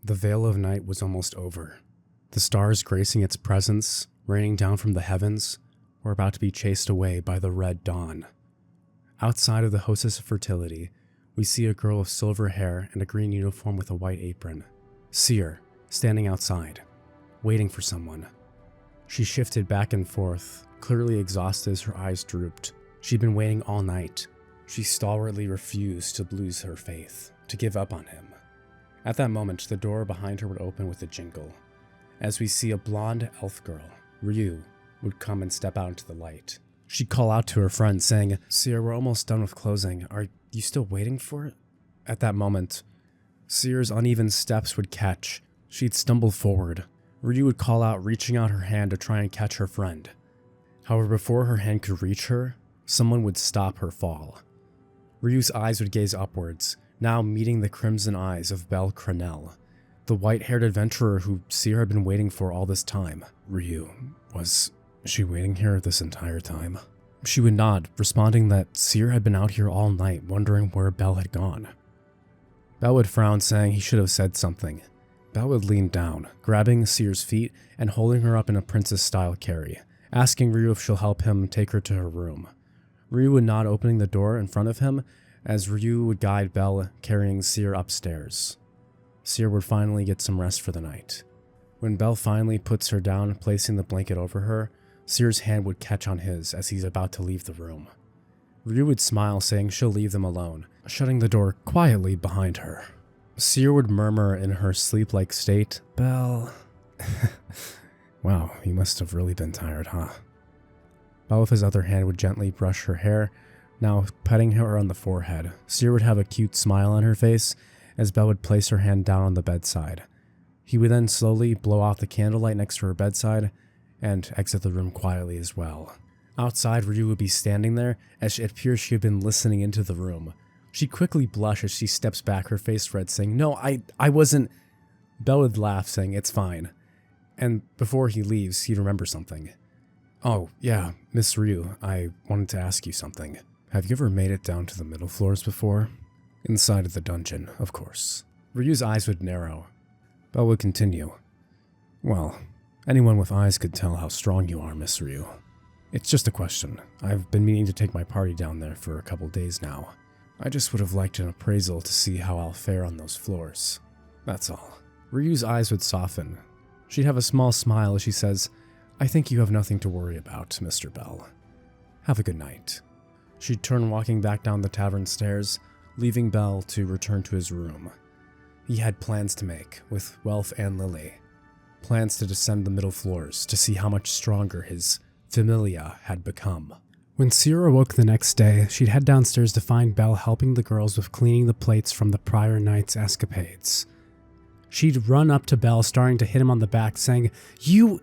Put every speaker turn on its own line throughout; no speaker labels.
The veil of night was almost over. The stars gracing its presence, raining down from the heavens, were about to be chased away by the red dawn. Outside of the hostess of fertility, we see a girl with silver hair and a green uniform with a white apron. Seer, standing outside, waiting for someone. She shifted back and forth, clearly exhausted as her eyes drooped. She'd been waiting all night. She stalwartly refused to lose her faith, to give up on him. At that moment, the door behind her would open with a jingle. As we see a blonde elf girl, Ryu, would come and step out into the light. She'd call out to her friend, saying, "Seer, we're almost done with closing. Are you still waiting for it?" At that moment, Seer's uneven steps would catch. She'd stumble forward. Ryu would call out, reaching out her hand to try and catch her friend. However, before her hand could reach her, someone would stop her fall. Ryu's eyes would gaze upwards, now meeting the crimson eyes of Bell Cranel, the white-haired adventurer who Seer had been waiting for all this time. Ryu, was she waiting here this entire time? She would nod, responding that Seer had been out here all night, wondering where Bell had gone. Bell would frown, saying he should have said something. Bell would lean down, grabbing Seer's feet and holding her up in a princess-style carry, asking Ryu if she'll help him take her to her room. Ryu would nod, opening the door in front of him, as Ryu would guide Bell, carrying Seer upstairs. Seer would finally get some rest for the night. When Bell finally puts her down, placing the blanket over her, Seer's hand would catch on his as he's about to leave the room. Ryu would smile, saying she'll leave them alone, shutting the door quietly behind her. Seer would murmur in her sleep-like state, "Bell." Wow, you must have really been tired, huh? Bell with his other hand would gently brush her hair, now petting her on the forehead. Seer would have a cute smile on her face as Bell would place her hand down on the bedside. He would then slowly blow out the candlelight next to her bedside and exit the room quietly as well. Outside, Ryu would be standing there as it appears she had been listening into the room. She quickly blushes as she steps back, her face red, saying, "No, I wasn't." Bell would laugh, saying, "It's fine." And before he leaves, he'd remember something. "Oh, yeah, Miss Ryu, I wanted to ask you something. Have you ever made it down to the middle floors before?" "Inside of the dungeon, of course." Ryu's eyes would narrow. Bell would continue. "Well, anyone with eyes could tell how strong you are, Miss Ryu. It's just a question. I've been meaning to take my party down there for a couple days now. I just would have liked an appraisal to see how I'll fare on those floors. That's all." Ryu's eyes would soften. She'd have a small smile as she says, "I think you have nothing to worry about, Mr. Bell. Have a good night." She'd turn, walking back down the tavern stairs, leaving Bell to return to his room. He had plans to make, with Welf and Lily. Plans to descend the middle floors to see how much stronger his Familia had become. When Seer awoke the next day, she'd head downstairs to find Bell helping the girls with cleaning the plates from the prior night's escapades. She'd run up to Bell, starting to hit him on the back, saying, You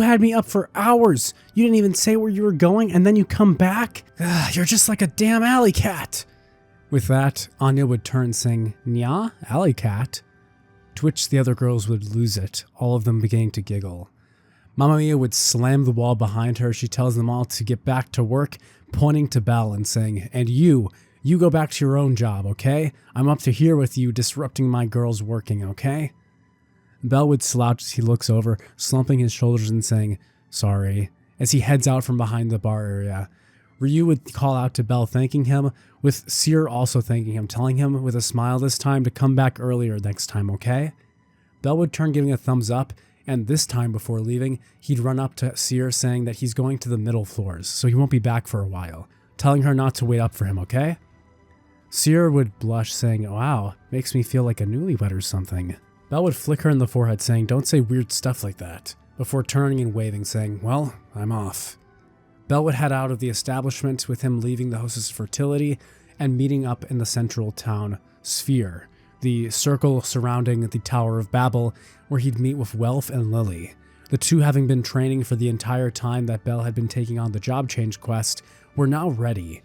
had me up for hours! You didn't even say where you were going, and then you come back? Ugh, you're just like a damn alley cat!" With that, Anya would turn, saying, "Nya, alley cat?" To which the other girls would lose it, all of them beginning to giggle. Mamma Mia would slam the wall behind her. She tells them all to get back to work, pointing to Bell and saying, "And you go back to your own job, okay? I'm up to here with you disrupting my girls' working, okay?" Bell would slouch as he looks over, slumping his shoulders and saying, "Sorry," as he heads out from behind the bar area. Ryu would call out to Bell, thanking him, with Seer also thanking him, telling him with a smile this time to come back earlier next time, okay? Bell would turn, giving a thumbs up, and this time before leaving, he'd run up to Seer, saying that he's going to the middle floors, so he won't be back for a while, telling her not to wait up for him, okay? Seer would blush, saying, "Wow, makes me feel like a newlywed or something." Bell would flick her in the forehead, saying, "Don't say weird stuff like that," before turning and waving, saying, "Well, I'm off." Bell would head out of the establishment, with him leaving the hostess of fertility and meeting up in the central town sphere, the circle surrounding the Tower of Babel, where he'd meet with Welf and Lily. The two, having been training for the entire time that Bell had been taking on the job change quest, were now ready,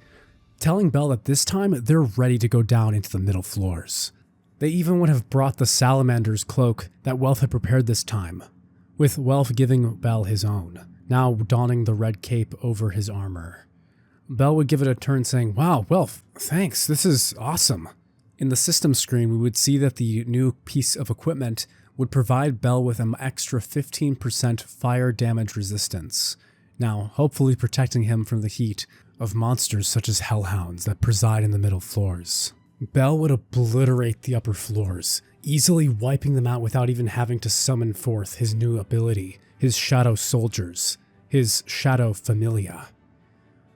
telling Bell that this time they're ready to go down into the middle floors. They even would have brought the salamander's cloak that Welf had prepared this time, with Welf giving Bell his own, now donning the red cape over his armor. Bell would give it a turn, saying, "Wow, Welf, thanks, this is awesome." In the system screen, we would see that the new piece of equipment would provide Bell with an extra 15% fire damage resistance, now hopefully protecting him from the heat of monsters such as hellhounds that preside in the middle floors. Bell would obliterate the upper floors, easily wiping them out without even having to summon forth his new ability, his Shadow Soldiers, his Shadow Familia.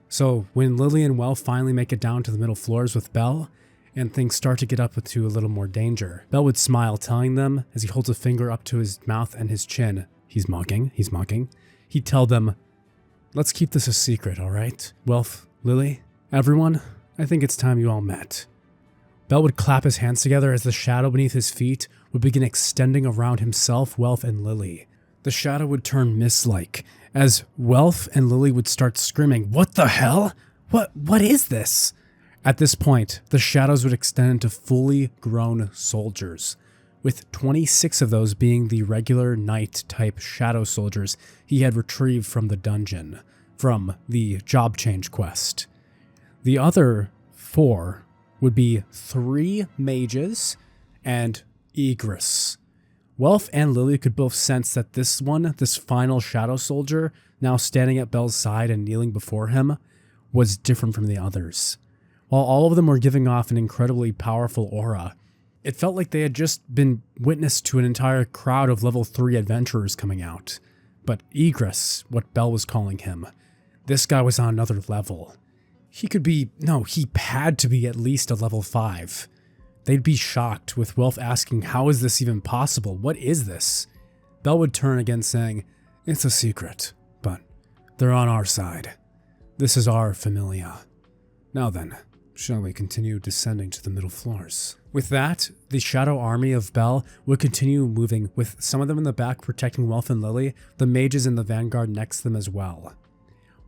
So when Lily and Welf finally make it down to the middle floors with Bell, and things start to get up to a little more danger, Bell would smile, telling them, as he holds a finger up to his mouth and his chin, he's mocking, he'd tell them, "Let's keep this a secret, alright? Welf, Lily, everyone, I think it's time you all met." Bell would clap his hands together as the shadow beneath his feet would begin extending around himself, Welf, and Lily. The shadow would turn mist-like, as Welf and Lily would start screaming, "What the hell? What is this?" At this point, the shadows would extend into fully grown soldiers, with 26 of those being the regular knight-type shadow soldiers he had retrieved from the dungeon, from the job change quest. The other 4 would be 3 mages and Egress. Welf and Lily could both sense that this final shadow soldier, now standing at Bell's side and kneeling before him, was different from the others. While all of them were giving off an incredibly powerful aura, it felt like they had just been witness to an entire crowd of level 3 adventurers coming out. But Egress, what Bell was calling him, this guy was on another level. He had to be at least a level 5. They'd be shocked, with Welf asking, "How is this even possible? What is this?" Bell would turn again saying, "It's a secret, but they're on our side. This is our Familia. Now then, shall we continue descending to the middle floors?" With that, the shadow army of Bell would continue moving, with some of them in the back protecting Welf and Lily, the mages in the vanguard next to them as well.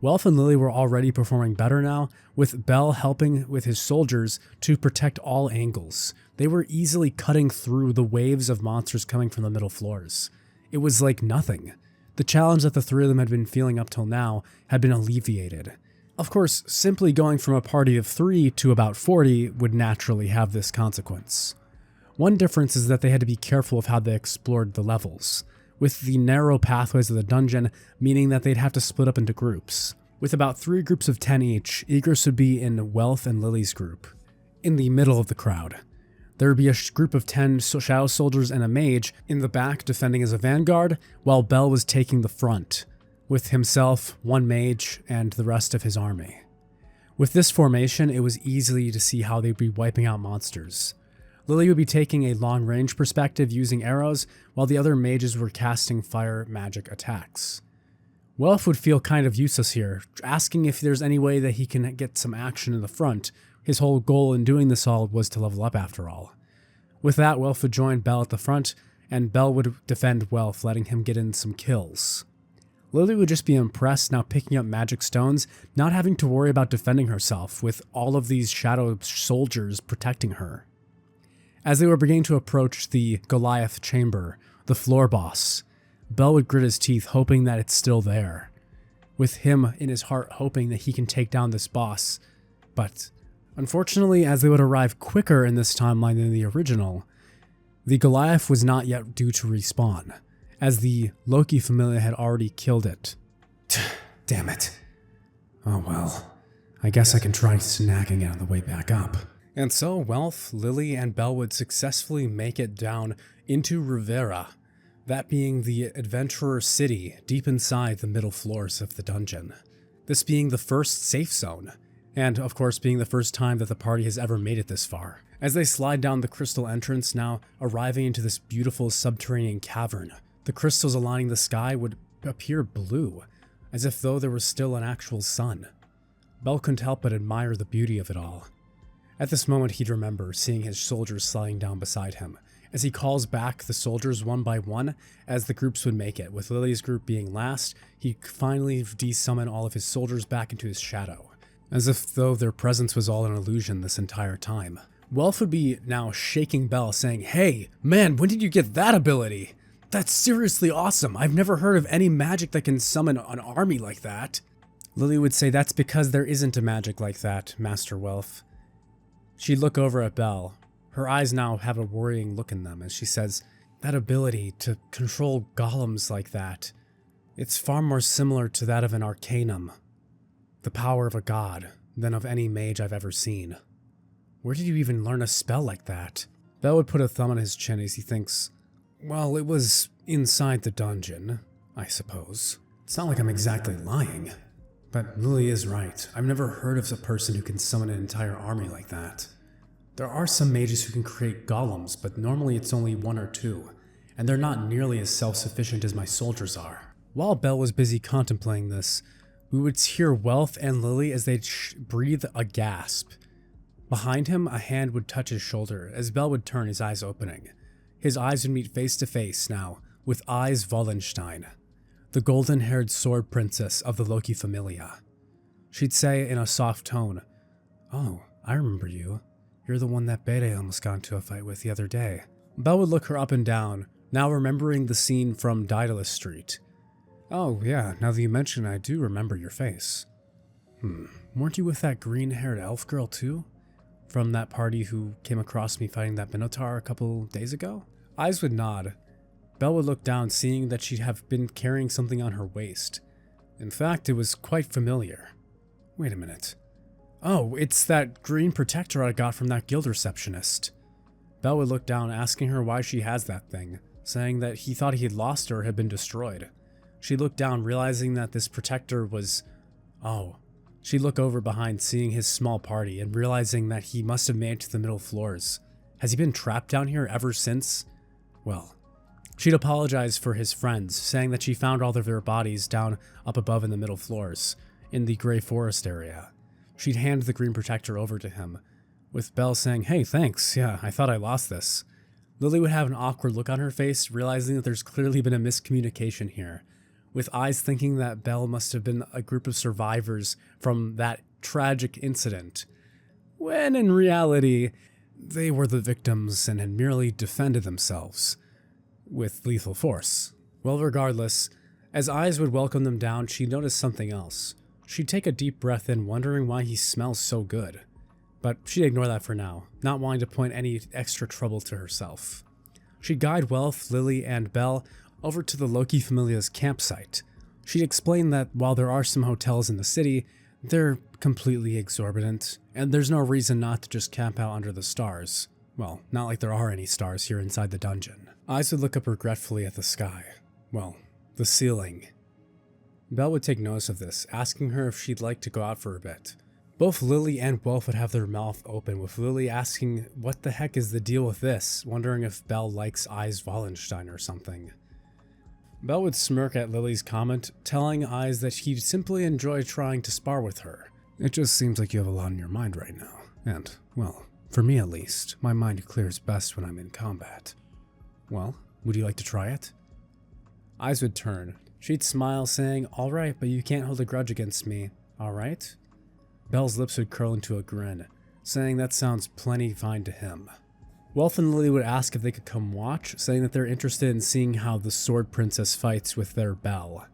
Welf and Lily were already performing better now, with Bell helping with his soldiers to protect all angles. They were easily cutting through the waves of monsters coming from the middle floors. It was like nothing. The challenge that the 3 of them had been feeling up till now had been alleviated. Of course, simply going from a party of 3 to about 40 would naturally have this consequence. One difference is that they had to be careful of how they explored the levels, with the narrow pathways of the dungeon meaning that they'd have to split up into groups. With about 3 groups of 10 each, Egress would be in Welf and Lily's group, in the middle of the crowd. There would be a group of 10 shadow soldiers and a mage in the back defending as a vanguard, while Bell was taking the front, with himself, 1 mage, and the rest of his army. With this formation, it was easy to see how they'd be wiping out monsters. Lily would be taking a long-range perspective using arrows, while the other mages were casting fire magic attacks. Welf would feel kind of useless here, asking if there's any way that he can get some action in the front. His whole goal in doing this all was to level up after all. With that, Welf would join Bell at the front, and Bell would defend Welf, letting him get in some kills. Lily would just be impressed now picking up magic stones, not having to worry about defending herself, with all of these shadow soldiers protecting her. As they were beginning to approach the Goliath chamber, the floor boss, Bell would grit his teeth, hoping that it's still there, with him in his heart hoping that he can take down this boss. But unfortunately, as they would arrive quicker in this timeline than the original, the Goliath was not yet due to respawn, as the Loki Familia had already killed it. Damn it. Oh well, I guess I can try snagging it on the way back up. And so Welf, Lily, and Bell would successfully make it down into Rivira, that being the adventurer city deep inside the middle floors of the dungeon. This being the first safe zone, and of course being the first time that the party has ever made it this far. As they slide down the crystal entrance, now arriving into this beautiful subterranean cavern, the crystals aligning the sky would appear blue, as if though there was still an actual sun. Bell couldn't help but admire the beauty of it all. At this moment, he'd remember seeing his soldiers sliding down beside him, as he calls back the soldiers one by one as the groups would make it. With Lily's group being last, he finally de-summon all of his soldiers back into his shadow, as if though their presence was all an illusion this entire time. Welf would be now shaking Bell, saying, "Hey, man, when did you get that ability? That's seriously awesome. I've never heard of any magic that can summon an army like that." Lily would say, "That's because there isn't a magic like that, Master Welf." She'd look over at Bell, Her eyes now have a worrying look in them as she says, that ability to control golems like that, it's far more similar to that of an arcanum, the power of a god, than of any mage I've ever seen. Where did you even learn a spell like that? Bell would put a thumb on his chin as he thinks, well, it was inside the dungeon, I suppose. It's not like I'm exactly lying. But Lily is right. I've never heard of a person who can summon an entire army like that. There are some mages who can create golems, but normally it's only one or two, and they're not nearly as self-sufficient as my soldiers are. While Bell was busy contemplating this, we would hear Welf and Lily as they'd breathe a gasp. Behind him, a hand would touch his shoulder as Bell would turn, his eyes opening. His eyes would meet face to face now with Eyes Wallenstein, the golden-haired sword princess of the Loki Familia. She'd say in a soft tone, "Oh, I remember you. You're the one that Bede almost got into a fight with the other day." Bell would look her up and down, now remembering the scene from Daedalus Street. "Oh yeah, now that you mention it, I do remember your face. Weren't you with that green-haired elf girl too? From that party who came across me fighting that Minotaur a couple days ago?" Eyes would nod. Bell would look down, seeing that she'd have been carrying something on her waist. In fact, it was quite familiar. Wait a minute. Oh, it's that green protector I got from that guild receptionist. Bell would look down, asking her why she has that thing, saying that he thought he had lost her or had been destroyed. She looked down, realizing that this protector was... Oh. She'd look over behind, seeing his small party, and realizing that he must have made it to the middle floors. Has he been trapped down here ever since? Well... She'd apologize for his friends, saying that she found all of their bodies down up above in the middle floors, in the Grey Forest area. She'd hand the green protector over to him, with Bell saying, "Hey, thanks, yeah, I thought I lost this." Lily would have an awkward look on her face, realizing that there's clearly been a miscommunication here, with Eyes thinking that Bell must have been a group of survivors from that tragic incident, when in reality, they were the victims and had merely defended themselves with lethal force. Well, regardless, as Eyes would welcome them down, she noticed something else. She'd take a deep breath in, wondering why he smells so good. But she'd ignore that for now, not wanting to point any extra trouble to herself. She'd guide Welf, Lily, and Bell over to the Loki Familia's campsite. She'd explain that while there are some hotels in the city, they're completely exorbitant, and there's no reason not to just camp out under the stars. Well, not like there are any stars here inside the dungeon. Eyes would look up regretfully at the sky. Well, the ceiling. Bell would take notice of this, asking her if she'd like to go out for a bit. Both Lily and Welf would have their mouth open, with Lily asking what the heck is the deal with this, wondering if Bell likes Eyes Wallenstein or something. Bell would smirk at Lily's comment, telling Eyes that he'd simply enjoy trying to spar with her. "It just seems like you have a lot on your mind right now, and, well, for me at least, my mind clears best when I'm in combat. Well, would you like to try it?" Eyes would turn. She'd smile, saying, "All right, but you can't hold a grudge against me, all right?" Bell's lips would curl into a grin, saying that sounds plenty fine to him. Welf and Lily would ask if they could come watch, saying that they're interested in seeing how the Sword Princess fights with their Bell.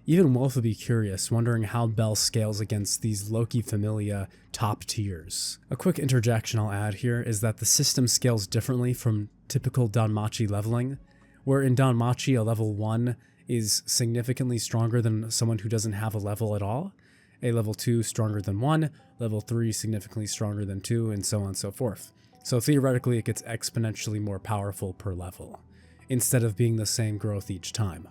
Even Welf would be curious, wondering how Bell scales against these Loki Familia top tiers. A quick interjection I'll add here is that the system scales differently from typical Danmachi leveling, where in Danmachi a level 1 is significantly stronger than someone who doesn't have a level at all, a level 2 stronger than 1, level 3 significantly stronger than 2, and so on and so forth. So theoretically it gets exponentially more powerful per level, instead of being the same growth each time.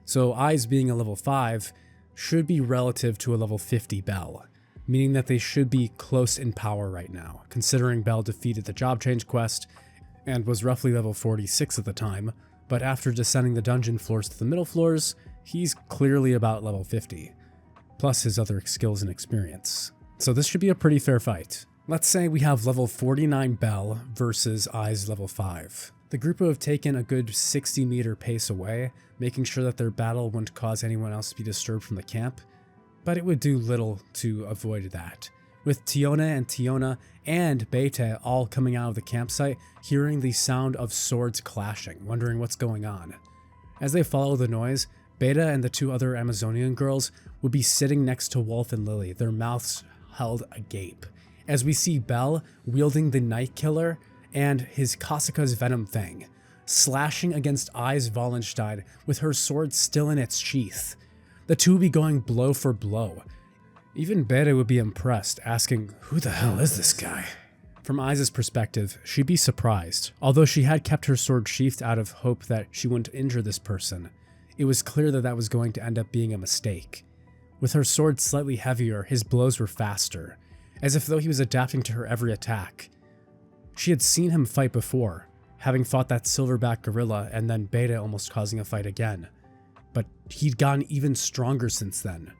So Eyes being a level 5 should be relative to a level 50 Bell, meaning that they should be close in power right now, considering Bell defeated the job change quest and was roughly level 46 at the time, but after descending the dungeon floors to the middle floors, he's clearly about level 50, plus his other skills and experience. So this should be a pretty fair fight. Let's say we have level 49 Bell versus Eyes level 5. The group would have taken a good 60-meter pace away, making sure that their battle wouldn't cause anyone else to be disturbed from the camp, but it would do little to avoid that. With Tiona and Bete all coming out of the campsite, hearing the sound of swords clashing, wondering what's going on. As they follow the noise, Beta and the two other Amazonian girls would be sitting next to Wolf and Lily, their mouths held agape, as we see Bell wielding the Night Killer and his Kasuka's Venom Fang, slashing against Eyes Wallenstein with her sword still in its sheath. The two would be going blow for blow. Even Beta would be impressed, asking, "Who the hell is this guy?" From Eyes' perspective, she'd be surprised. Although she had kept her sword sheathed out of hope that she wouldn't injure this person, it was clear that that was going to end up being a mistake. With her sword slightly heavier, his blows were faster, as if though he was adapting to her every attack. She had seen him fight before, having fought that silverback gorilla and then Beta almost causing a fight again. But he'd gotten even stronger since then.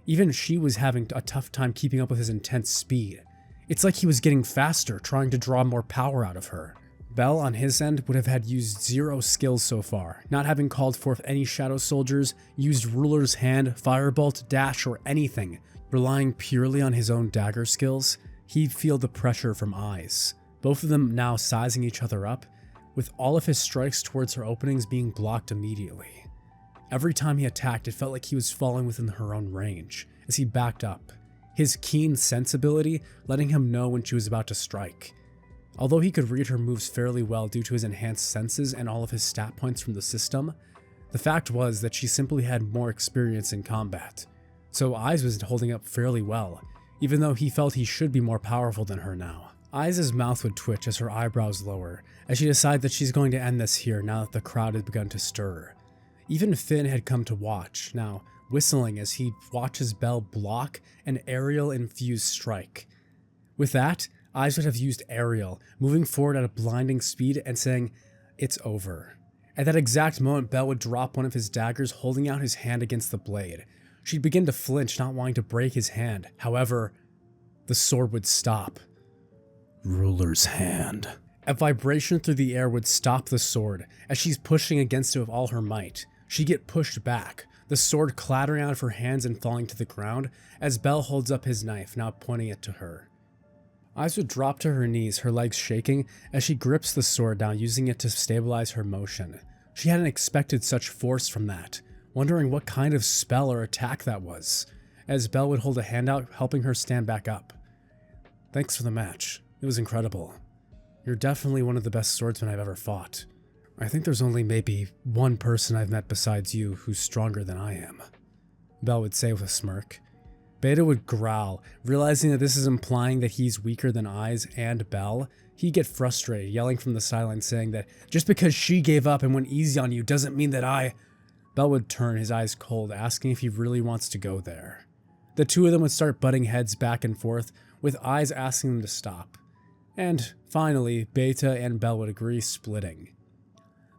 Even she was having a tough time keeping up with his intense speed. It's like he was getting faster, trying to draw more power out of her. Bell, on his end, would have had used 0 skills so far, not having called forth any shadow soldiers, used Ruler's Hand, Firebolt, Dash, or anything. Relying purely on his own dagger skills, he'd feel the pressure from Eyes, both of them now sizing each other up, with all of his strikes towards her openings being blocked immediately. Every time he attacked, it felt like he was falling within her own range, as he backed up, his keen sensibility letting him know when she was about to strike. Although he could read her moves fairly well due to his enhanced senses and all of his stat points from the system, the fact was that she simply had more experience in combat. So Eyes was holding up fairly well, even though he felt he should be more powerful than her now. Eyes' mouth would twitch as her eyebrows lower, as she decided that she's going to end this here now that the crowd had begun to stir. Even Finn had come to watch, now whistling as he watches Bell block an aerial-infused strike. With that, Eyes would have used Aerial, moving forward at a blinding speed and saying, "It's over." At that exact moment, Bell would drop one of his daggers, holding out his hand against the blade. She'd begin to flinch, not wanting to break his hand. However, the sword would stop. Ruler's Hand. A vibration through the air would stop the sword, as she's pushing against it with all her might. She'd get pushed back, the sword clattering out of her hands and falling to the ground, as Bell holds up his knife, now pointing it to her. Eyes would drop to her knees, her legs shaking, as she grips the sword now, using it to stabilize her motion. She hadn't expected such force from that, wondering what kind of spell or attack that was, as Bell would hold a hand out, helping her stand back up. "Thanks for the match. It was incredible. You're definitely one of the best swordsmen I've ever fought. I think there's only maybe one person I've met besides you who's stronger than I am," Bell would say with a smirk. Beta would growl, realizing that this is implying that he's weaker than Eyes and Bell. He'd get frustrated, yelling from the sidelines saying that just because she gave up and went easy on you doesn't mean that I... Bell would turn, his eyes cold, asking if he really wants to go there. The two of them would start butting heads back and forth, with Eyes asking them to stop. And finally, Beta and Bell would agree, splitting.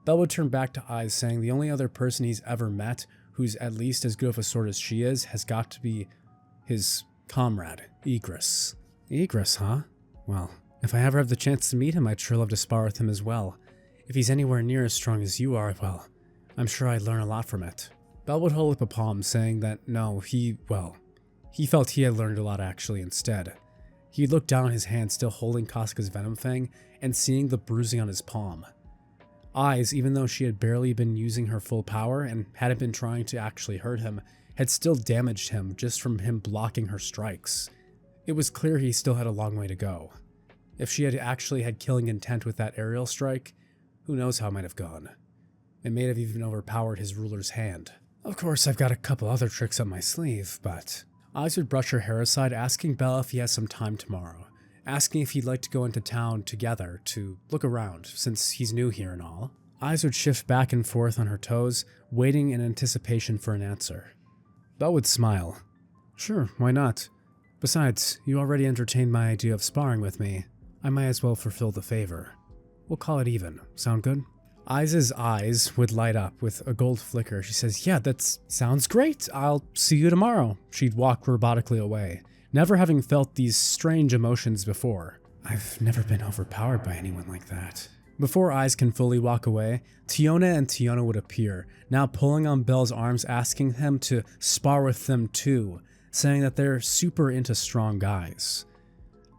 Bell would turn back to Eyes, saying the only other person he's ever met who's at least as good of a sword as she is has got to be his comrade, Igris. Igris, huh? Well, if I ever have the chance to meet him, I'd sure love to spar with him as well. If he's anywhere near as strong as you are, well, I'm sure I'd learn a lot from it. Bell would hold up a palm, saying that no, he felt he had learned a lot actually instead. He looked down at his hand, still holding Kasuka's Venom Fang, and seeing the bruising on his palm. Eyes, even though she had barely been using her full power and hadn't been trying to actually hurt him, had still damaged him just from him blocking her strikes. It was clear he still had a long way to go. If she had actually had killing intent with that aerial strike, who knows how it might have gone. It may have even overpowered his Ruler's Hand. Of course, I've got a couple other tricks up my sleeve, but... Eyes would brush her hair aside, asking Bella if he has some time tomorrow, asking if he'd like to go into town together to look around, since he's new here and all. Eyes would shift back and forth on her toes, waiting in anticipation for an answer. Belle would smile. "Sure, why not? Besides, you already entertained my idea of sparring with me. I might as well fulfill the favor. We'll call it even. Sound good?" Eyes' eyes would light up with a gold flicker. She says, "Yeah, that sounds great. I'll see you tomorrow." She'd walk robotically away, never having felt these strange emotions before. I've never been overpowered by anyone like that. Before Eyes can fully walk away, Tiona and Tiona would appear, now pulling on Bell's arms, asking him to spar with them too, saying that they're super into strong guys.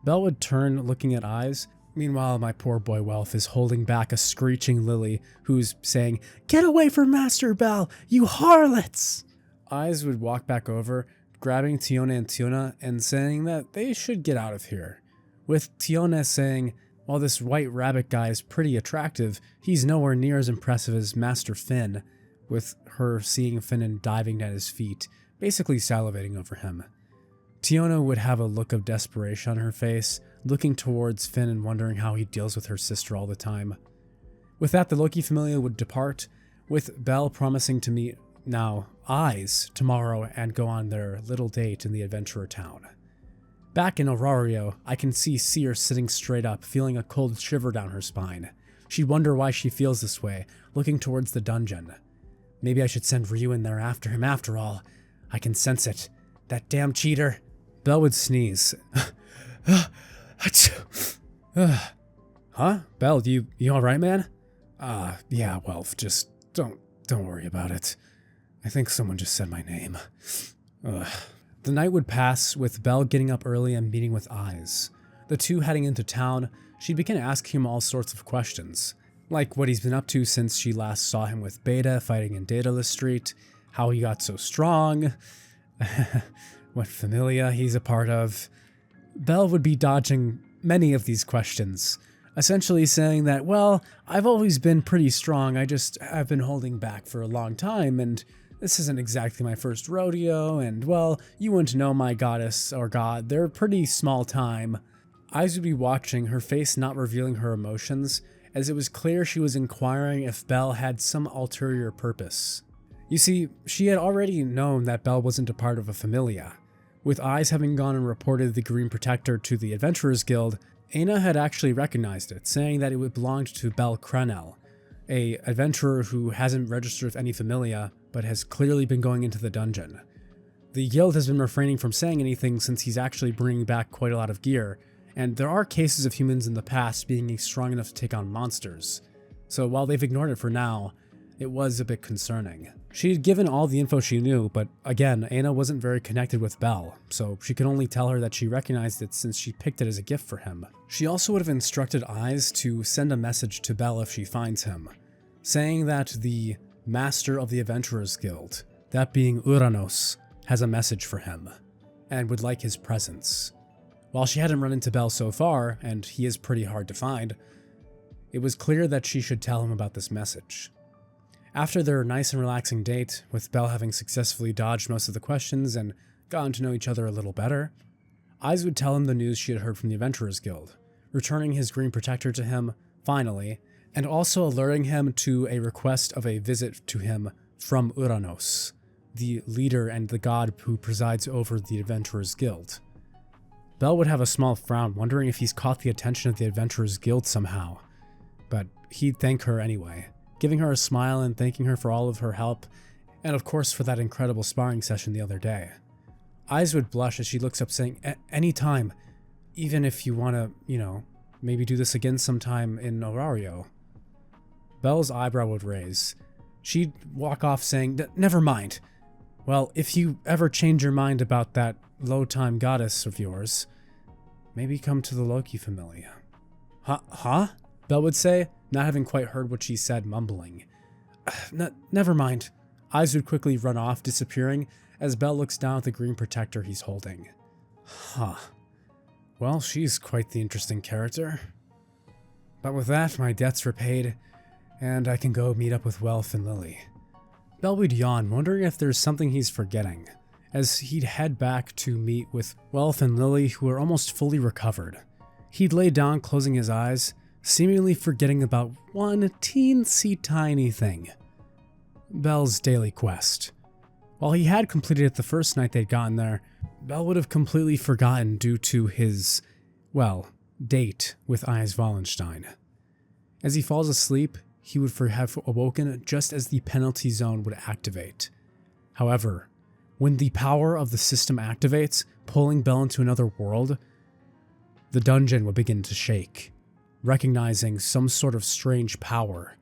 Bell would turn, looking at Eyes. Meanwhile, my poor boy Welf is holding back a screeching Lily, who's saying, "Get away from Master Bell, you harlots!" Eyes would walk back over, grabbing Tiona and Tiona and saying that they should get out of here, with Tiona saying, While this white rabbit guy is pretty attractive, he's nowhere near as impressive as Master Finn, with her seeing Finn and diving at his feet, basically salivating over him. Tiona would have a look of desperation on her face, looking towards Finn and wondering how he deals with her sister all the time. With that, the Loki Familia would depart, with Bell promising to meet Eyes tomorrow and go on their little date in the adventurer town. Back in Orario, I can see Seer sitting straight up, feeling a cold shiver down her spine. She'd wonder why she feels this way, looking towards the dungeon. Maybe I should send Ryu in there after him after all. I can sense it. That damn cheater. Bell would sneeze. Huh? Bell, you alright, man? Yeah, well, just don't worry about it. I think someone just said my name. The night would pass, with Bell getting up early and meeting with Eyes. The two heading into town, she'd begin asking him all sorts of questions, like what he's been up to since she last saw him with Beta fighting in Daedalus Street, how he got so strong, what Familia he's a part of. Bell would be dodging many of these questions, essentially saying that, well, I've always been pretty strong, I've been holding back for a long time, and this isn't exactly my first rodeo, and, well, you wouldn't know my goddess or god, they're pretty small time. Eyes would be watching, her face not revealing her emotions, as it was clear she was inquiring if Bell had some ulterior purpose. You see, she had already known that Bell wasn't a part of a Familia. With Eyes having gone and reported the Green Protector to the Adventurers Guild, Aina had actually recognized it, saying that it belonged to Bell Cranel, a adventurer who hasn't registered with any Familia, but has clearly been going into the dungeon. The guild has been refraining from saying anything since he's actually bringing back quite a lot of gear, and there are cases of humans in the past being strong enough to take on monsters. So while they've ignored it for now, it was a bit concerning. She had given all the info she knew, but again, Aina wasn't very connected with Bell, so she could only tell her that she recognized it since she picked it as a gift for him. She also would have instructed Eyes to send a message to Bell if she finds him, saying that the Master of the Adventurers Guild, that being Uranos, has a message for him, and would like his presence. While she hadn't run into Bell so far, and he is pretty hard to find, it was clear that she should tell him about this message. After their nice and relaxing date, with Bell having successfully dodged most of the questions and gotten to know each other a little better, Eyes would tell him the news she had heard from the Adventurers Guild, returning his Green Protector to him, finally, and also alerting him to a request of a visit to him from Uranos, the leader and the god who presides over the Adventurers Guild. Bell would have a small frown, wondering if he's caught the attention of the Adventurers Guild somehow, but he'd thank her anyway, giving her a smile and thanking her for all of her help, and of course for that incredible sparring session the other day. Eyes would blush as she looks up saying, any time, even if you want to, maybe do this again sometime in Orario. Bell's eyebrow would raise. She'd walk off saying, never mind. Well, if you ever change your mind about that low-time goddess of yours, maybe come to the Loki Familia. Huh? Bell would say, not having quite heard what she said, mumbling. Never mind. Eyes would quickly run off, disappearing, as Bell looks down at the Green Protector he's holding. Huh. Well, she's quite the interesting character. But with that, my debt's repaid, and I can go meet up with Welf and Lily. Bell would yawn, wondering if there's something he's forgetting, as he'd head back to meet with Welf and Lily, who are almost fully recovered. He'd lay down, closing his eyes, seemingly forgetting about one teensy tiny thing. Bell's daily quest. While he had completed it the first night they'd gotten there, Bell would have completely forgotten due to his, date with Eyes Wallenstein. As he falls asleep, he would have awoken just as the penalty zone would activate. However, when the power of the system activates, pulling Bell into another world, the dungeon would begin to shake, recognizing some sort of strange power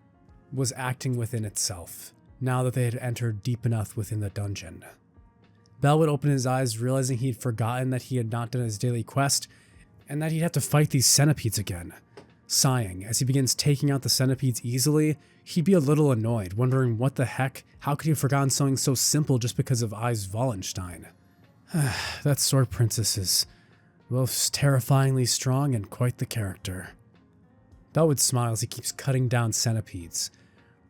was acting within itself, now that they had entered deep enough within the dungeon. Bell would open his eyes, realizing he'd forgotten that he had not done his daily quest, and that he'd have to fight these centipedes again. Sighing, as he begins taking out the centipedes easily, he'd be a little annoyed, wondering what the heck, how could he have forgotten something so simple just because of Eyes Wallenstein? That sword princess is both terrifyingly strong and quite the character. Bell would smile as he keeps cutting down centipedes,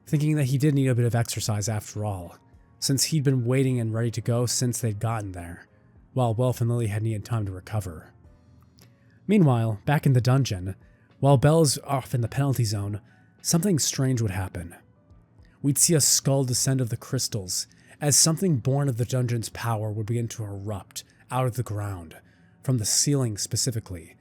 thinking that he did need a bit of exercise after all, since he'd been waiting and ready to go since they'd gotten there, while Welf and Lily had needed time to recover. Meanwhile, back in the dungeon, while Bell's off in the penalty zone, something strange would happen. We'd see a skull descend of the crystals, as something born of the dungeon's power would begin to erupt out of the ground, from the ceiling specifically,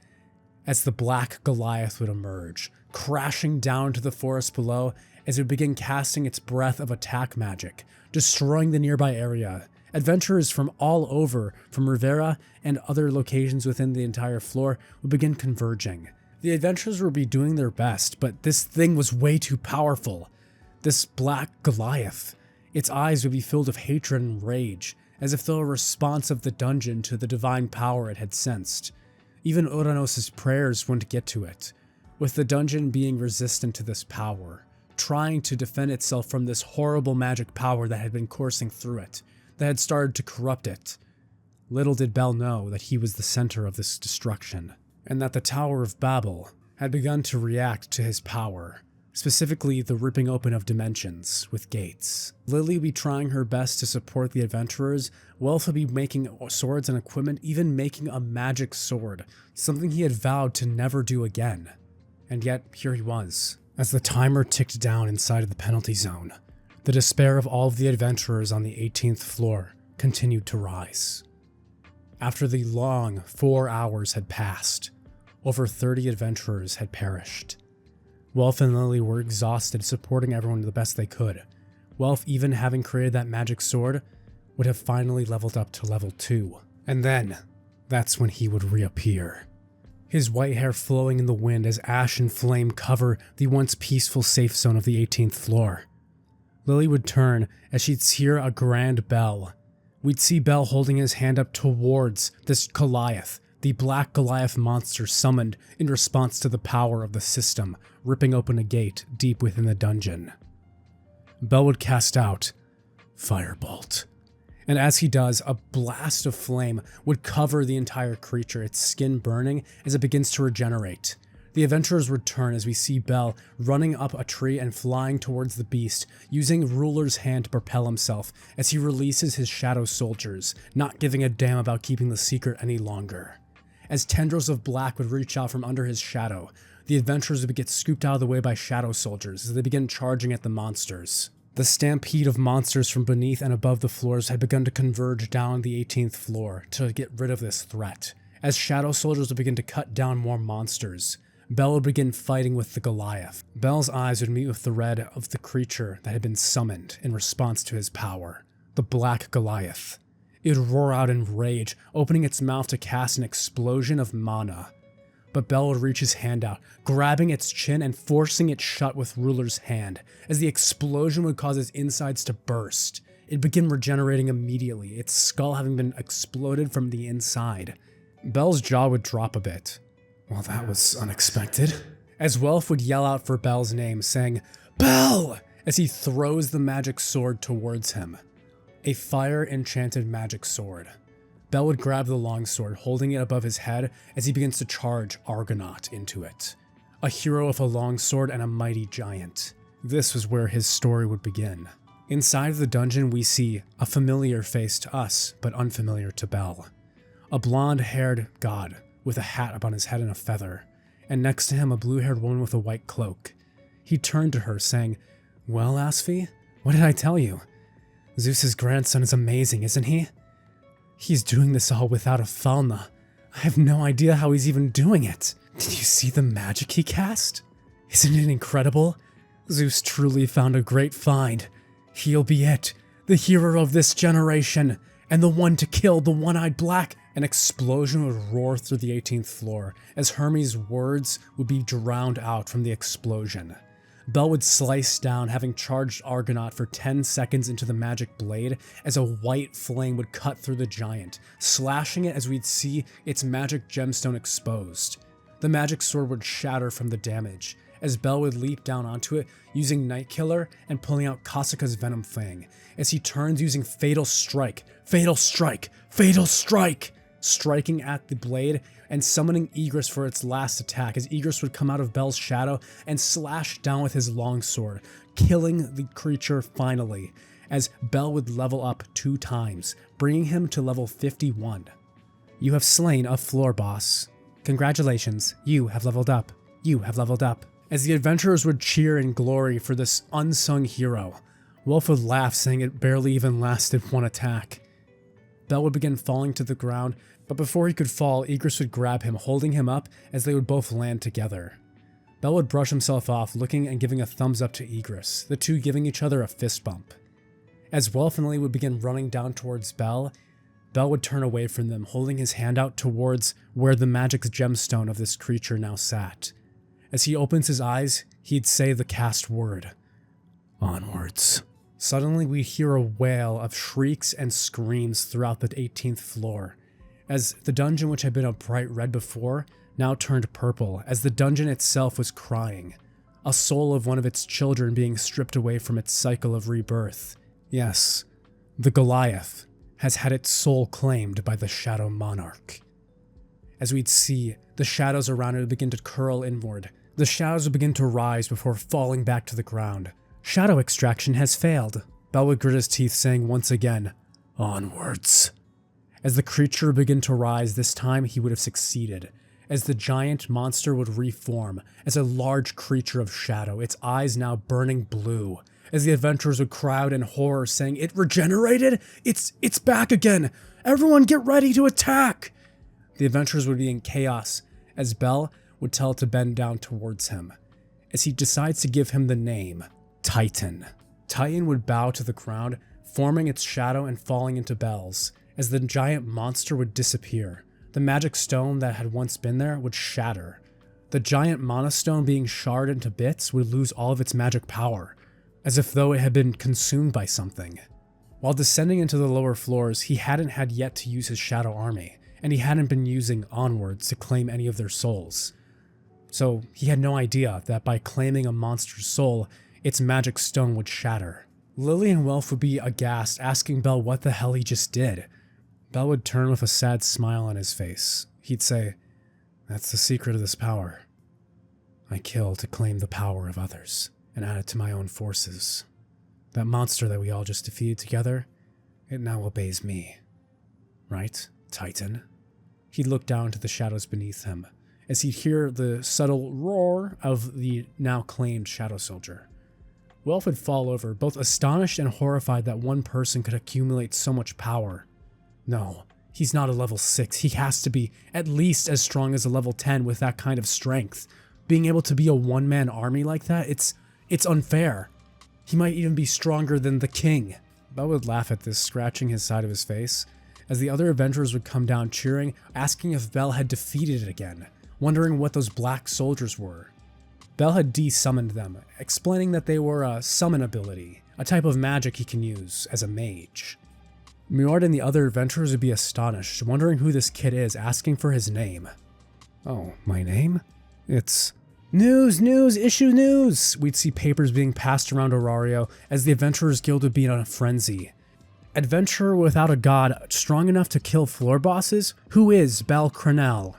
as the black Goliath would emerge, crashing down to the forest below as it would begin casting its breath of attack magic, destroying the nearby area. Adventurers from all over, from Rivira and other locations within the entire floor, would begin converging. The adventurers would be doing their best, but this thing was way too powerful. This black Goliath. Its eyes would be filled with hatred and rage, as if they were a response of the dungeon to the divine power it had sensed. Even Uranos' prayers wouldn't get to it, with the dungeon being resistant to this power, trying to defend itself from this horrible magic power that had been coursing through it, that had started to corrupt it. Little did Bell know that he was the center of this destruction, and that the Tower of Babel had begun to react to his power, specifically the ripping open of dimensions with gates. Lily would be trying her best to support the adventurers, Welf would be making swords and equipment, even making a magic sword, something he had vowed to never do again. And yet, here he was. As the timer ticked down inside of the penalty zone, the despair of all of the adventurers on the 18th floor continued to rise. After the long 4 hours had passed, over 30 adventurers had perished. Welf and Lily were exhausted, supporting everyone the best they could. Welf, even having created that magic sword, would have finally leveled up to level 2. And then, that's when he would reappear. His white hair flowing in the wind as ash and flame cover the once peaceful safe zone of the 18th floor. Lily would turn as she'd hear a grand bell. We'd see Bell holding his hand up towards this Goliath, the black Goliath monster summoned in response to the power of the system, ripping open a gate deep within the dungeon. Bell would cast out Firebolt, and as he does, a blast of flame would cover the entire creature, its skin burning as it begins to regenerate. The adventurers return as we see Bell running up a tree and flying towards the beast, using Ruler's hand to propel himself as he releases his shadow soldiers, not giving a damn about keeping the secret any longer. As tendrils of black would reach out from under his shadow, the adventurers would get scooped out of the way by shadow soldiers as they begin charging at the monsters. The stampede of monsters from beneath and above the floors had begun to converge down the 18th floor to get rid of this threat. As shadow soldiers would begin to cut down more monsters, Bell would begin fighting with the Goliath. Bell's eyes would meet with the red of the creature that had been summoned in response to his power, the black Goliath. It would roar out in rage, opening its mouth to cast an explosion of mana. But Bell would reach his hand out, grabbing its chin and forcing it shut with Ruler's hand, as the explosion would cause its insides to burst. It'd begin regenerating immediately, its skull having been exploded from the inside. Bell's jaw would drop a bit. Well, that was unexpected. As Welf would yell out for Bell's name, saying, "Bell!" as he throws the magic sword towards him. A fire-enchanted magic sword. Bell would grab the longsword, holding it above his head as he begins to charge Argonaut into it. A hero with a longsword and a mighty giant. This was where his story would begin. Inside of the dungeon, we see a familiar face to us, but unfamiliar to Bell. A blonde-haired god with a hat upon his head and a feather, and next to him a blue-haired woman with a white cloak. He turned to her, saying, "Well, Asfi, what did I tell you? Zeus's grandson is amazing, isn't he? He's doing this all without a Falna. I have no idea how he's even doing it. Did you see the magic he cast? Isn't it incredible? Zeus truly found a great find. He'll be it, the hero of this generation, and the one to kill the one-eyed black." An explosion would roar through the 18th floor, as Hermes' words would be drowned out from the explosion. Bell would slice down, having charged Argonaut for 10 seconds into the magic blade, as a white flame would cut through the giant, slashing it as we'd see its magic gemstone exposed. The magic sword would shatter from the damage, as Bell would leap down onto it, using Nightkiller and pulling out Kasuka's Venom Fang, as he turns using Fatal Strike, Fatal Strike, Fatal Strike, striking at the blade and summoning Egress for its last attack, as Egress would come out of Bell's shadow and slash down with his longsword, killing the creature finally, as Bell would level up 2 times, bringing him to level 51. You have slain a floor boss. Congratulations, you have leveled up. You have leveled up. As the adventurers would cheer in glory for this unsung hero, Wolf would laugh, saying it barely even lasted 1 attack. Bell would begin falling to the ground, but before he could fall, Egress would grab him, holding him up as they would both land together. Bell would brush himself off, looking and giving a thumbs up to Egress, the two giving each other a fist bump. As Wolf and Lee would begin running down towards Bell, Bell would turn away from them, holding his hand out towards where the magic gemstone of this creature now sat. As he opens his eyes, he'd say the cast word, "Onwards." Suddenly, we'd hear a wail of shrieks and screams throughout the 18th floor, as the dungeon, which had been a bright red before, now turned purple, as the dungeon itself was crying, a soul of one of its children being stripped away from its cycle of rebirth. Yes, the Goliath has had its soul claimed by the Shadow Monarch. As we'd see, the shadows around it would begin to curl inward. The shadows would begin to rise before falling back to the ground. Shadow extraction has failed, Bell would grit his teeth, saying once again, "Onwards." As the creature would begin to rise, this time he would have succeeded, as the giant monster would reform as a large creature of shadow, its eyes now burning blue, as the adventurers would cry out in horror, saying, "It regenerated? It's back again! Everyone get ready to attack!" The adventurers would be in chaos, as Bell would tell it to bend down towards him, as he decides to give him the name, Titan. Titan would bow to the ground, forming its shadow and falling into Bell's, as the giant monster would disappear. The magic stone that had once been there would shatter. The giant monostone, being sharded into bits, would lose all of its magic power, as if though it had been consumed by something. While descending into the lower floors, he hadn't had yet to use his shadow army, and he hadn't been using Onwards to claim any of their souls. So he had no idea that by claiming a monster's soul, its magic stone would shatter. Lily and Welf would be aghast, asking Bell what the hell he just did. Bell would turn with a sad smile on his face. He'd say, "That's the secret of this power. I kill to claim the power of others, and add it to my own forces. That monster that we all just defeated together, it now obeys me. Right, Titan?" He'd look down to the shadows beneath him, as he'd hear the subtle roar of the now claimed Shadow Soldier. Welf would fall over, both astonished and horrified that one person could accumulate so much power. No, he's not a level 6. He has to be at least as strong as a level 10 with that kind of strength. Being able to be a one-man army like that, it's unfair. He might even be stronger than the king. Bell would laugh at this, scratching his side of his face, as the other adventurers would come down cheering, asking if Bell had defeated it again, wondering what those black soldiers were. Bell had de-summoned them, explaining that they were a summon ability, a type of magic he can use as a mage. Muard and the other adventurers would be astonished, wondering who this kid is, asking for his name. "Oh, my name? It's..." "News, news, issue news!" We'd see papers being passed around Orario as the Adventurers Guild would be in a frenzy. Adventurer without a god, strong enough to kill floor bosses? Who is Bell Cranel?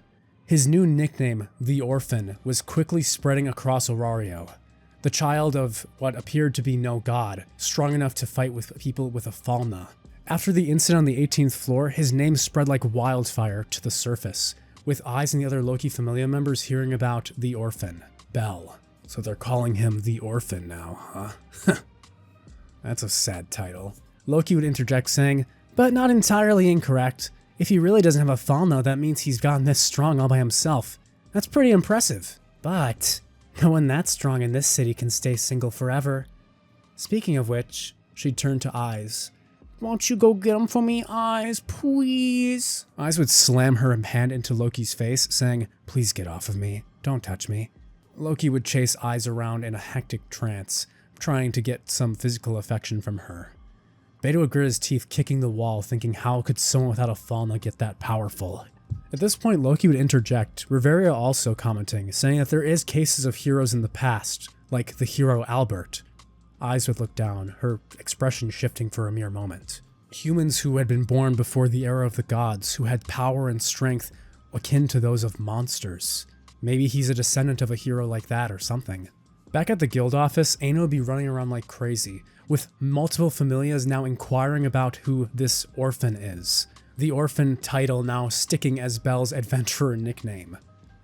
His new nickname, the Orphan, was quickly spreading across Orario. The child of what appeared to be no god, strong enough to fight with people with a Falna. After the incident on the 18th floor, his name spread like wildfire to the surface, with Eyes and the other Loki Familia members hearing about the Orphan, Bell. So they're calling him the Orphan now, huh? That's a sad title. Loki would interject saying, "But not entirely incorrect. If he really doesn't have a Falna, that means he's gotten this strong all by himself. That's pretty impressive. But no one that strong in this city can stay single forever." Speaking of which, she'd turn to Eyes. "Won't you go get him for me, Eyes, please?" Eyes would slam her hand into Loki's face, saying, "Please get off of me. Don't touch me." Loki would chase Eyes around in a hectic trance, trying to get some physical affection from her. Beta would grit his teeth, kicking the wall, thinking how could someone without a Falna get that powerful? At this point, Loki would interject, Rivira also commenting, saying that there is cases of heroes in the past, like the hero Albert. Eyes would look down, her expression shifting for a mere moment. Humans who had been born before the era of the gods, who had power and strength akin to those of monsters. Maybe he's a descendant of a hero like that or something. Back at the guild office, Aino would be running around like crazy, with multiple familias now inquiring about who this orphan is. The orphan title now sticking as Bell's adventurer nickname.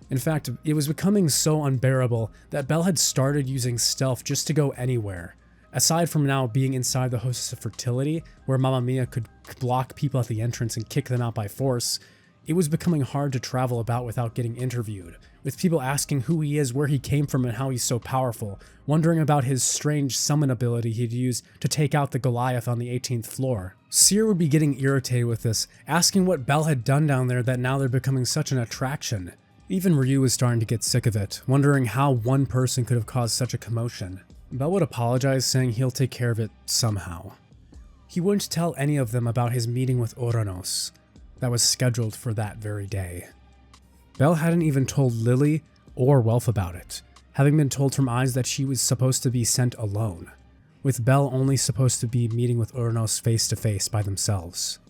In fact, it was becoming so unbearable that Bell had started using stealth just to go anywhere. Aside from now being inside the Hostess of Fertility, where Mamma Mia could block people at the entrance and kick them out by force, it was becoming hard to travel about without getting interviewed, with people asking who he is, where he came from, and how he's so powerful, wondering about his strange summon ability he'd use to take out the Goliath on the 18th floor. Seer would be getting irritated with this, asking what Bell had done down there that now they're becoming such an attraction. Even Ryu was starting to get sick of it, wondering how one person could have caused such a commotion. Bell would apologize, saying he'll take care of it somehow. He wouldn't tell any of them about his meeting with Uranos that was scheduled for that very day. Bell hadn't even told Lily or Welf about it, having been told from Eyes that she was supposed to be sent alone, with Bell only supposed to be meeting with Uranos face to face by themselves.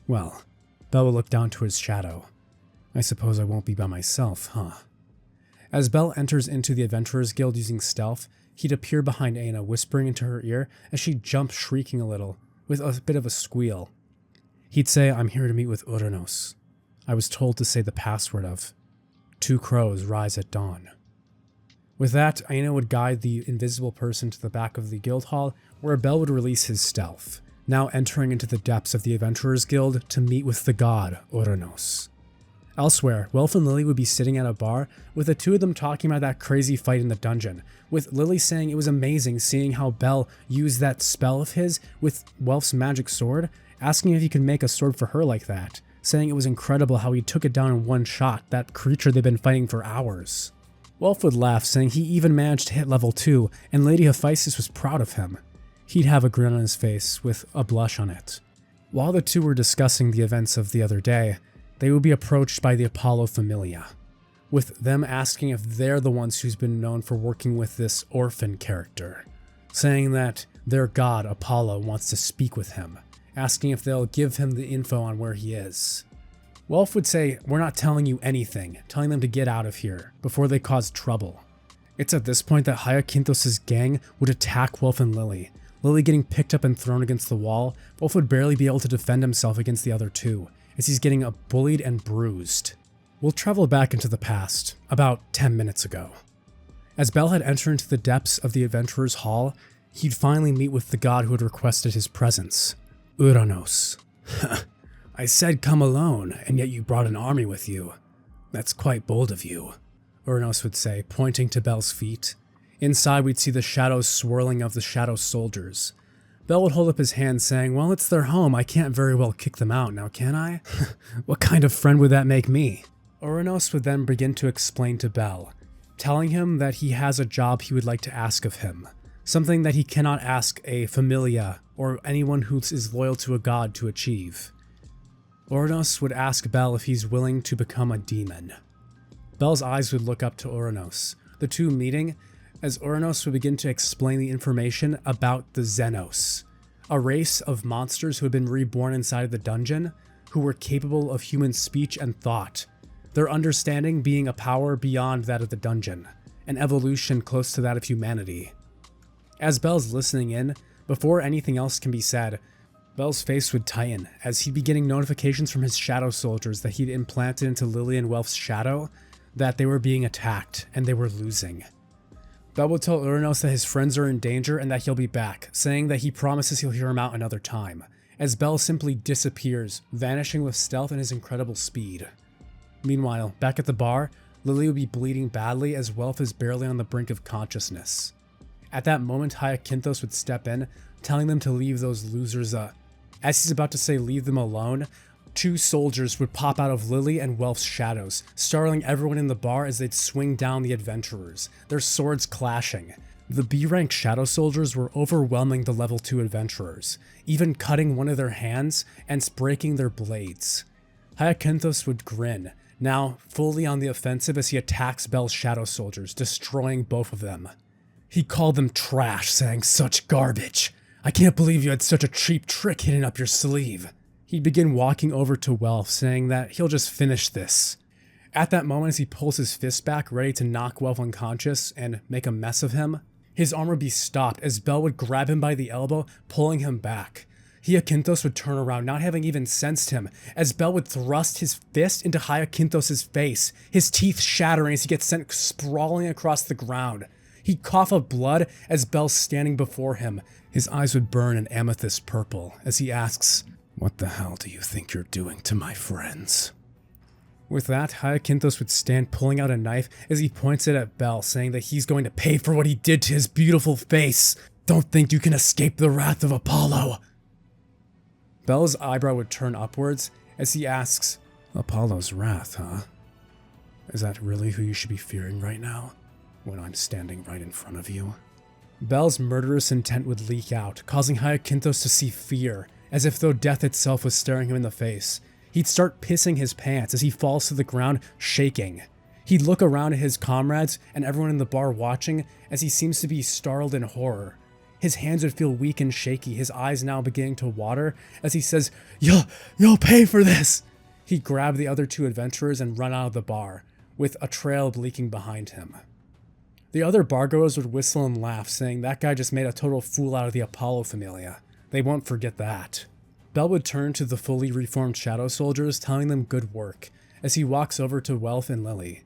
Well, Bell would look down to his shadow. I suppose I won't be by myself, huh? As Bell enters into the Adventurers Guild using stealth, he'd appear behind Aina, whispering into her ear as she jumped shrieking a little, with a bit of a squeal. He'd say, I'm here to meet with Uranos. I was told to say the password of 2 crows rise at dawn. With that, Aina would guide the invisible person to the back of the guild hall, where Bell would release his stealth, now entering into the depths of the Adventurers Guild to meet with the god, Uranos. Elsewhere, Welf and Lily would be sitting at a bar, with the two of them talking about that crazy fight in the dungeon, with Lily saying it was amazing seeing how Bell used that spell of his with Welf's magic sword, asking if he could make a sword for her like that, saying it was incredible how he took it down in one shot, that creature they'd been fighting for hours. Welf would laugh, saying he even managed to hit level 2, and Lady Hephaestus was proud of him. He'd have a grin on his face, with a blush on it. While the two were discussing the events of the other day, they would be approached by the Apollo Familia, with them asking if they're the ones who's been known for working with this orphan character, saying that their god Apollo wants to speak with him, asking if they'll give him the info on where he is. Welf would say, we're not telling you anything, telling them to get out of here, before they cause trouble. It's at this point that Hyacinthos' gang would attack Welf and Lily. Lily getting picked up and thrown against the wall, Welf would barely be able to defend himself against the other two, as he's getting bullied and bruised. We'll travel back into the past, about 10 minutes ago. As Bell had entered into the depths of the Adventurers Hall, he'd finally meet with the god who had requested his presence, Uranos. I said come alone, and yet you brought an army with you. That's quite bold of you, Uranos would say, pointing to Bell's feet. Inside we'd see the shadows swirling of the shadow soldiers. Bell would hold up his hand saying, well, it's their home, I can't very well kick them out now, can I? What kind of friend would that make me? Uranos would then begin to explain to Bell, telling him that he has a job he would like to ask of him, something that he cannot ask a Familia or anyone who is loyal to a god to achieve. Uranos would ask Bell if he's willing to become a demon. Bell's eyes would look up to Uranos, the two meeting, as Uranos would begin to explain the information about the Xenos, a race of monsters who had been reborn inside of the dungeon, who were capable of human speech and thought, their understanding being a power beyond that of the dungeon, an evolution close to that of humanity. As Bell's listening in, before anything else can be said, Bell's face would tighten as he'd be getting notifications from his shadow soldiers that he'd implanted into Lily and Welf's shadow that they were being attacked and they were losing. Bell would tell Uranos that his friends are in danger and that he'll be back, saying that he promises he'll hear him out another time, as Bell simply disappears, vanishing with stealth and his incredible speed. Meanwhile, back at the bar, Lily would be bleeding badly as Welf is barely on the brink of consciousness. At that moment, Hyacinthos would step in, telling them to leave those losers As he's about to say leave them alone, two soldiers would pop out of Lily and Welf's shadows, startling everyone in the bar as they'd swing down the adventurers, their swords clashing. The B-rank shadow soldiers were overwhelming the level 2 adventurers, even cutting one of their hands and breaking their blades. Hyacinthos would grin, now fully on the offensive as he attacks Bell's shadow soldiers, destroying both of them. He called them trash, saying such garbage. I can't believe you had such a cheap trick hidden up your sleeve. He'd begin walking over to Welf, saying that he'll just finish this. At that moment, as he pulls his fist back, ready to knock Welf unconscious and make a mess of him, his arm would be stopped as Bell would grab him by the elbow, pulling him back. Hyacinthos would turn around, not having even sensed him, as Bell would thrust his fist into Hyacinthos' face, his teeth shattering as he gets sent sprawling across the ground. He'd cough up blood as Bell's standing before him. His eyes would burn an amethyst purple as he asks, "What the hell do you think you're doing to my friends?" With that, Hyacinthos would stand pulling out a knife as he points it at Bell, saying that he's going to pay for what he did to his beautiful face. Don't think you can escape the wrath of Apollo. Bell's eyebrow would turn upwards as he asks, "Apollo's wrath, huh? Is that really who you should be fearing right now, when I'm standing right in front of you?" Bell's murderous intent would leak out, causing Hyacinthos to see fear, as if though death itself was staring him in the face. He'd start pissing his pants as he falls to the ground, shaking. He'd look around at his comrades and everyone in the bar watching as he seems to be startled in horror. His hands would feel weak and shaky, his eyes now beginning to water as he says, You'll pay for this! He'd grab the other two adventurers and run out of the bar, with a trail leaking behind him. The other bargoers would whistle and laugh, saying that guy just made a total fool out of the Apollo Familia. They won't forget that. Bell would turn to the fully reformed shadow soldiers, telling them good work, as he walks over to Welf and Lily.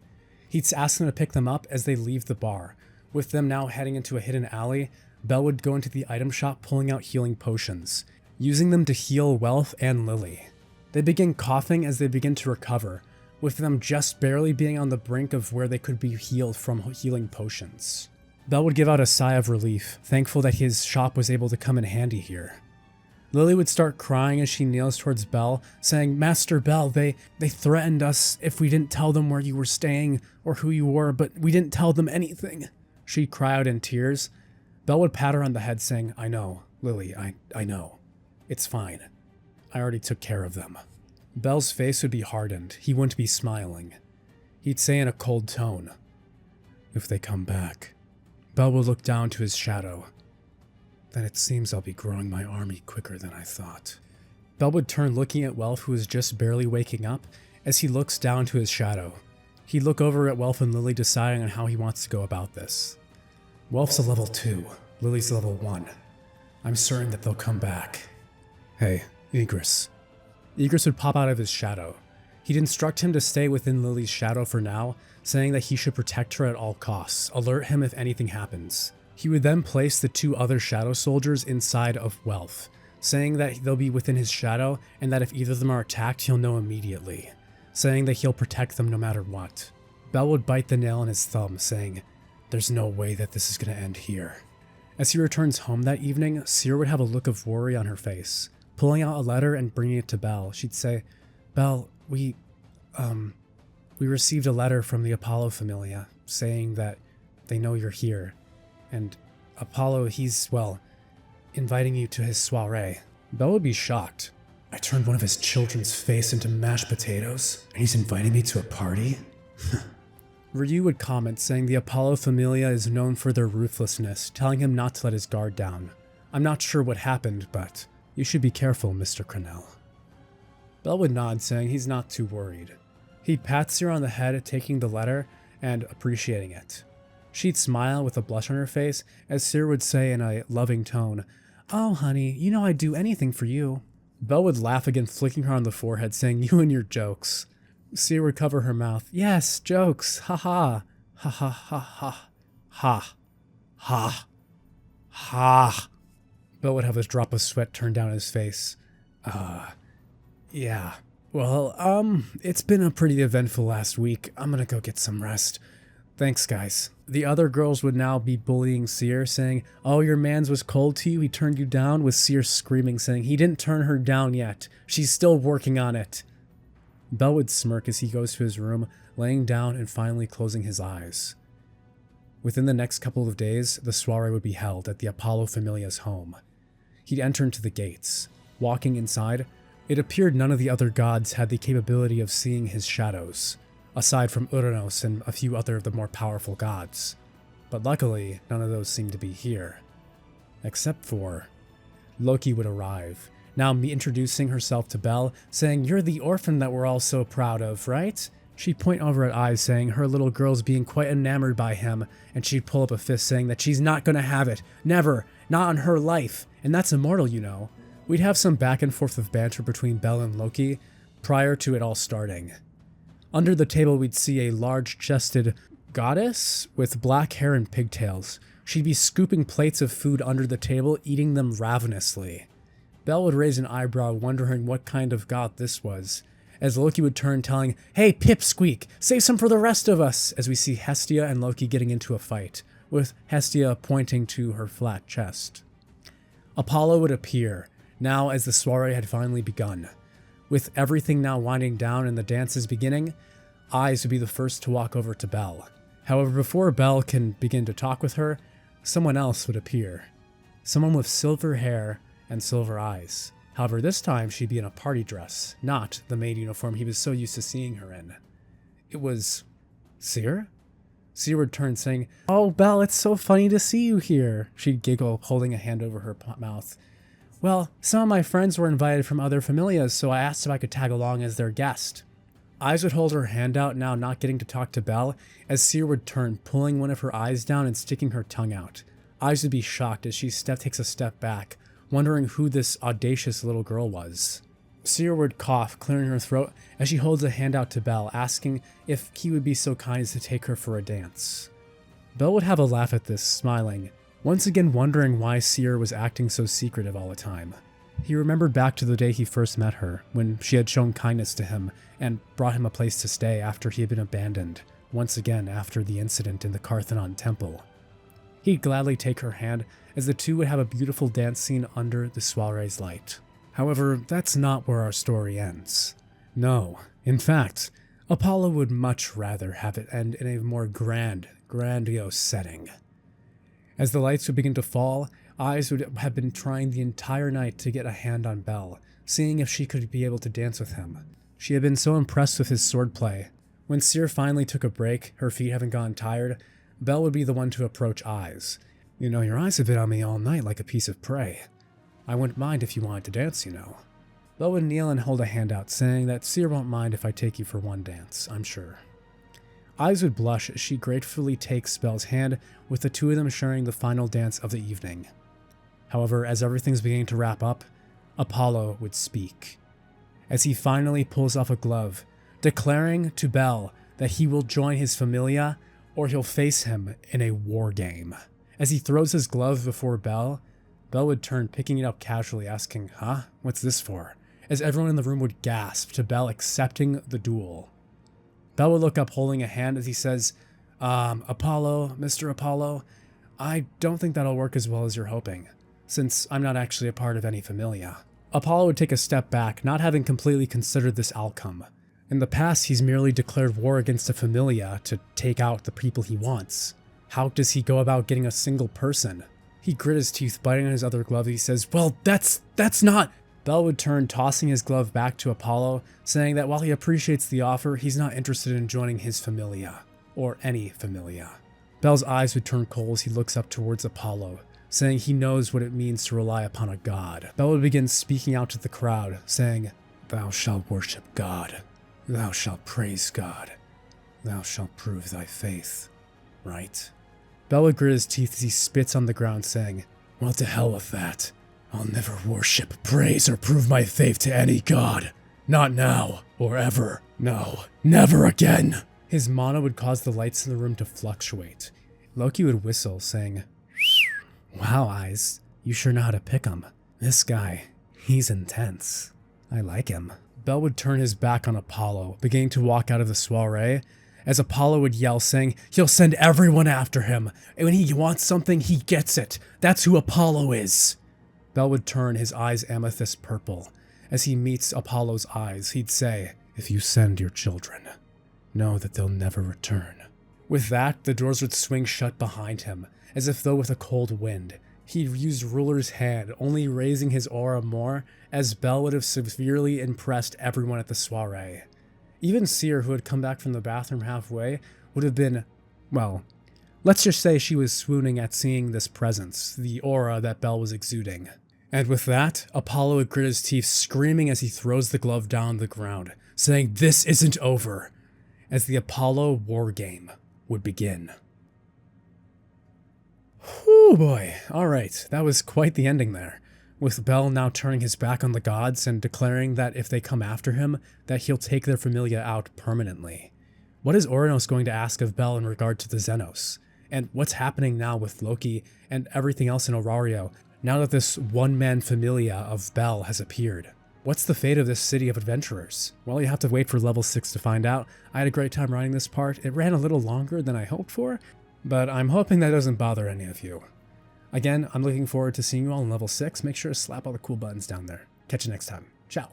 He'd ask them to pick them up as they leave the bar. With them now heading into a hidden alley, Bell would go into the item shop pulling out healing potions, using them to heal Welf and Lily. They begin coughing as they begin to recover, with them just barely being on the brink of where they could be healed from healing potions. Bell would give out a sigh of relief, thankful that his shop was able to come in handy here. Lily would start crying as she kneels towards Bell, saying, "Master Bell, they threatened us if we didn't tell them where you were staying or who you were, but we didn't tell them anything." She'd cry out in tears. Bell would pat her on the head, saying, "I know, Lily, I know. It's fine. I already took care of them." Bell's face would be hardened. He wouldn't be smiling. He'd say in a cold tone, "If they come back." Bell would look down to his shadow. "Then it seems I'll be growing my army quicker than I thought." Bell would turn looking at Welf, who is just barely waking up, as he looks down to his shadow. He'd look over at Welf and Lily, deciding on how he wants to go about this. Welf's a level 2, Lily's level 1. I'm certain that they'll come back. Hey, Igris. Igris would pop out of his shadow. He'd instruct him to stay within Lily's shadow for now, saying that he should protect her at all costs, alert him if anything happens. He would then place the two other shadow soldiers inside of Welf, saying that they'll be within his shadow and that if either of them are attacked, he'll know immediately, saying that he'll protect them no matter what. Bell would bite the nail in his thumb, saying, "There's no way that this is going to end here." As he returns home that evening, Seer would have a look of worry on her face. Pulling out a letter and bringing it to Bell, she'd say, "Bell, we received a letter from the Apollo Familia saying that they know you're here. And Apollo, he's, inviting you to his soiree." Bell would be shocked. "I turned one of his children's face into mashed potatoes, and he's inviting me to a party?" Ryu would comment, saying the Apollo Familia is known for their ruthlessness, telling him not to let his guard down. "I'm not sure what happened, but you should be careful, Mr. Cranel." Bell would nod, saying he's not too worried. He'd pat Seer on the head, taking the letter and appreciating it. She'd smile with a blush on her face, as Seer would say in a loving tone, "Oh, honey, you know I'd do anything for you." Bell would laugh again, flicking her on the forehead, saying, "You and your jokes." Seer would cover her mouth. "Yes, jokes, ha-ha, ha-ha-ha-ha, ha, ha, ha." Bell would have a drop of sweat turn down his face. Yeah. Well, it's been a pretty eventful last week. I'm gonna go get some rest. Thanks, guys." The other girls would now be bullying Seer, saying, "Oh, your mans was cold to you? He turned you down?" With Seer screaming, saying, "He didn't turn her down yet. She's still working on it." Bell would smirk as he goes to his room, laying down and finally closing his eyes. Within the next couple of days, the soiree would be held at the Apollo Familia's home. He'd enter into the gates. Walking inside, it appeared none of the other gods had the capability of seeing his shadows, aside from Uranos and a few other of the more powerful gods. But luckily, none of those seemed to be here. Except for Loki would arrive, now introducing herself to Bell, saying, "You're the orphan that we're all so proud of, right?" She'd point over at Eyes, saying her little girl's being quite enamored by him, and she'd pull up a fist saying that she's not gonna have it. Never. Not on her life. And that's immortal, you know. We'd have some back and forth of banter between Bell and Loki prior to it all starting. Under the table, we'd see a large-chested goddess with black hair and pigtails. She'd be scooping plates of food under the table, eating them ravenously. Bell would raise an eyebrow, wondering what kind of god this was, as Loki would turn, telling, "Hey, Pipsqueak, save some for the rest of us," as we see Hestia and Loki getting into a fight, with Hestia pointing to her flat chest. Apollo would appear, now as the soiree had finally begun. With everything now winding down and the dances beginning, Eyes would be the first to walk over to Bell. However, before Bell can begin to talk with her, someone else would appear. Someone with silver hair and silver eyes. However, this time she'd be in a party dress, not the maid uniform he was so used to seeing her in. It was Seer? Seer would turn, saying, "Oh, Belle, it's so funny to see you here." She'd giggle, holding a hand over her mouth. "Well, some of my friends were invited from other familias, so I asked if I could tag along as their guest." Eyes would hold her hand out, now not getting to talk to Belle, as Seer would turn, pulling one of her eyes down and sticking her tongue out. Eyes would be shocked as she takes a step back, wondering who this audacious little girl was. Seer would cough, clearing her throat, as she holds a hand out to Belle, asking if he would be so kind as to take her for a dance. Belle would have a laugh at this, smiling, once again wondering why Seer was acting so secretive all the time. He remembered back to the day he first met her, when she had shown kindness to him and brought him a place to stay after he had been abandoned, once again after the incident in the Karthanon temple. He'd gladly take her hand, as the two would have a beautiful dance scene under the soiree's light. However, that's not where our story ends. No, in fact, Apollo would much rather have it end in a more grandiose setting. As the lights would begin to fall, Eyes would have been trying the entire night to get a hand on Belle, seeing if she could be able to dance with him. She had been so impressed with his swordplay. When Seer finally took a break, her feet having gone tired, Belle would be the one to approach Eyes. "You know, your eyes have been on me all night like a piece of prey. I wouldn't mind if you wanted to dance, you know." Belle would kneel and hold a hand out, saying that Seer won't mind if I take you for one dance, I'm sure. Eyes would blush as she gratefully takes Belle's hand, with the two of them sharing the final dance of the evening. However, as everything's beginning to wrap up, Apollo would speak, as he finally pulls off a glove, declaring to Belle that he will join his Familia or he'll face him in a war game. As he throws his glove before Belle would turn, picking it up casually, asking, "Huh? What's this for?" As everyone in the room would gasp to Belle accepting the duel. Belle would look up holding a hand as he says, Apollo, Mr. Apollo, I don't think that'll work as well as you're hoping, since I'm not actually a part of any Familia." Apollo would take a step back, not having completely considered this outcome. In the past, he's merely declared war against a Familia to take out the people he wants. How does he go about getting a single person? He grit his teeth, biting on his other glove. He says, "Well, that's not..." Belle would turn, tossing his glove back to Apollo, saying that while he appreciates the offer, he's not interested in joining his Familia, or any Familia. Belle's eyes would turn cold as he looks up towards Apollo, saying he knows what it means to rely upon a god. Belle would begin speaking out to the crowd, saying, "Thou shalt worship God. Thou shalt praise God. Thou shalt prove thy faith. Right?" Belle would grit his teeth as he spits on the ground, saying, "Well, to hell with that. I'll never worship, praise, or prove my faith to any god. Not now, or ever. No, never again." His mana would cause the lights in the room to fluctuate. Loki would whistle, saying, "Wow, Eyes, you sure know how to pick him. This guy, he's intense. I like him." Belle would turn his back on Apollo, beginning to walk out of the soiree, as Apollo would yell, saying he'll send everyone after him, and when he wants something, he gets it. That's who Apollo is. Belle would turn, his eyes amethyst purple. As he meets Apollo's eyes, he'd say, "If you send your children, know that they'll never return." With that, the doors would swing shut behind him, as if though with a cold wind. He'd use Ruler's hand, only raising his aura more, as Belle would have severely impressed everyone at the soiree. Even Seer, who had come back from the bathroom halfway, would have been, well, let's just say she was swooning at seeing this presence, the aura that Belle was exuding. And with that, Apollo would grit his teeth, screaming as he throws the glove down the ground, saying, "This isn't over," as the Apollo war game would begin. Whew boy, alright, that was quite the ending there, with Bell now turning his back on the gods and declaring that if they come after him, that he'll take their Familia out permanently. What is Uranos going to ask of Bell in regard to the Xenos? And what's happening now with Loki and everything else in Orario, now that this one-man Familia of Bell has appeared? What's the fate of this city of adventurers? Well, you have to wait for level 6 to find out. I had a great time writing this part. It ran a little longer than I hoped for, but I'm hoping that doesn't bother any of you. Again, I'm looking forward to seeing you all in level 6. Make sure to slap all the cool buttons down there. Catch you next time. Ciao.